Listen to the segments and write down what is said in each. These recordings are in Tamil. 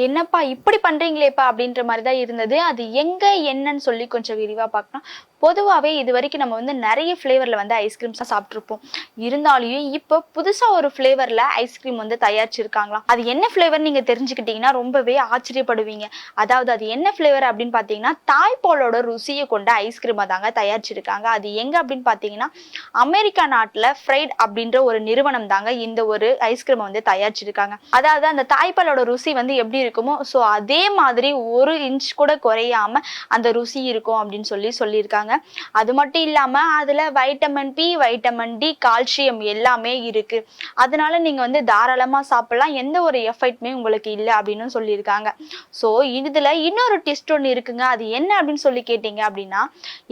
என்னப்பா இப்படி பண்றீங்களேப்பா அப்படின்ற மாதிரி தான் இருந்தது. அது எங்க என்னன்னு சொல்லி கொஞ்சம் விரிவா பார்க்கலாம். பொதுவாவே இதுவரைக்கும் நம்ம வந்து நிறைய ஃப்ளேவர்ல வந்து ஐஸ்கிரீம்ஸ் சாப்பிட்டுருப்போம். இருந்தாலும் இப்போ புதுசா ஒரு ஃப்ளேவர்ல ஐஸ்கிரீம் வந்து தயாரிச்சிருக்காங்களாம். அது என்ன ஃப்ளேவர் நீங்க தெரிஞ்சுக்கிட்டீங்கன்னா ரொம்பவே ஆச்சரியப்படுவீங்க. அதாவது அது என்ன ஃப்ளேவர் அப்படின்னு பார்த்தீங்கன்னா தாய்ப்பாலோட ருசியை கொண்ட ஐஸ்கிரீமை தாங்க தயாரிச்சிருக்காங்க. அது எங்க அப்படின்னு பார்த்தீங்கன்னா அமெரிக்கா நாட்டுல ஃப்ரைட் அப்படின்ற ஒரு நிறுவனம் தாங்க இந்த ஒரு ஐஸ்கிரீமை வந்து தயாரிச்சிருக்காங்க. அதாவது அந்த தாய்ப்பாலோட ருசி வந்து எப்படி இருக்குமோ ஸோ அதே மாதிரி 1 இன்ச் கூட குறையாம அந்த ருசி இருக்கும் அப்படின்னு சொல்லியிருக்காங்க. அது மட்டும் இல்லாம அதுல vitamin B, vitamin D, calcium எல்லாமே இருக்கு. அதனால நீங்க வந்து தாராளமா சாப்பிடலாம். எந்த ஒரு எஃபெக்ட்டுமே உங்களுக்கு இல்லை அப்படின்னு சொல்லியிருக்காங்க. ஸோ இதுல இன்னொரு டெஸ்ட் ஒன்று இருக்குங்க. அது என்ன அப்படின்னு சொல்லி கேட்டீங்க அப்படின்னா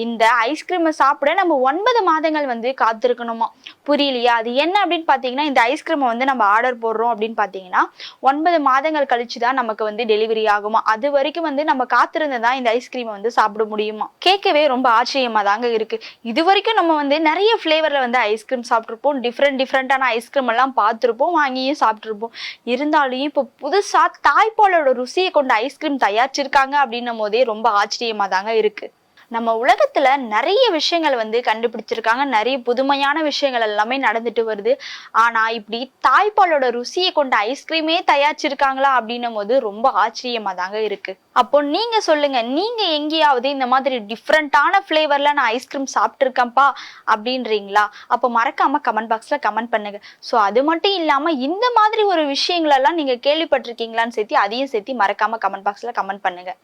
இந்த ஐஸ்கிரீமை சாப்பிட நம்ம 9 மாதங்கள் வந்து காத்திருக்கணுமா. புரியலையா? அது என்ன அப்படின்னு பார்த்தீங்கன்னா இந்த ஐஸ்கிரீமை வந்து நம்ம ஆர்டர் போடுறோம் அப்படின்னு பார்த்தீங்கன்னா 9 மாதங்கள் கழிச்சு தான் நமக்கு வந்து டெலிவரி ஆகுமா. அது வரைக்கும் வந்து நம்ம காத்திருந்து தான் இந்த ஐஸ்கிரீமை வந்து சாப்பிட முடியுமா. கேட்கவே ரொம்ப ஆச்சரியமா தாங்க இருக்கு. இது வரைக்கும் நம்ம வந்து நிறைய ஃப்ளேவர்ல வந்து ஐஸ்கிரீம் சாப்பிட்ருப்போம். டிஃப்ரெண்டான ஐஸ்கிரீம் எல்லாம் பார்த்துருப்போம், வாங்கியும் சாப்பிட்ருப்போம். இருந்தாலும் இப்போ புதுசா தாய்ப்பாலோட ருசியை கொண்ட ஐஸ்கிரீம் தயாரிச்சிருக்காங்க அப்படின்னும் போதே ரொம்ப ஆச்சரியமா தாங்க இருக்கு. நம்ம உலகத்துல நிறைய விஷயங்கள் வந்து கண்டுபிடிச்சிருக்காங்க. நிறைய புதுமையான விஷயங்கள் எல்லாமே நடந்துட்டு வருது. ஆனா இப்படி தாய்ப்பாலோட ருசியை கொண்ட ஐஸ்கிரீமே தயாரிச்சிருக்காங்களா அப்படின்னும் போது ரொம்ப ஆச்சரியமா தாங்க இருக்கு. அப்போ நீங்க சொல்லுங்க, நீங்க எங்கேயாவது இந்த மாதிரி டிஃப்ரெண்டான ஃப்ளேவர்ல நான் ஐஸ்கிரீம் சாப்பிட்டுருக்கேன்ப்பா அப்படின்றீங்களா? அப்போ மறக்காம கமெண்ட் பாக்ஸ்ல கமெண்ட் பண்ணுங்க. ஸோ அது மட்டும் இல்லாம இந்த மாதிரி ஒரு விஷயங்களெல்லாம் நீங்க கேள்விப்பட்டிருக்கீங்களான்னு சேர்த்து அதையும் சேர்த்து மறக்காம கமெண்ட் பாக்ஸ்ல கமெண்ட் பண்ணுங்க.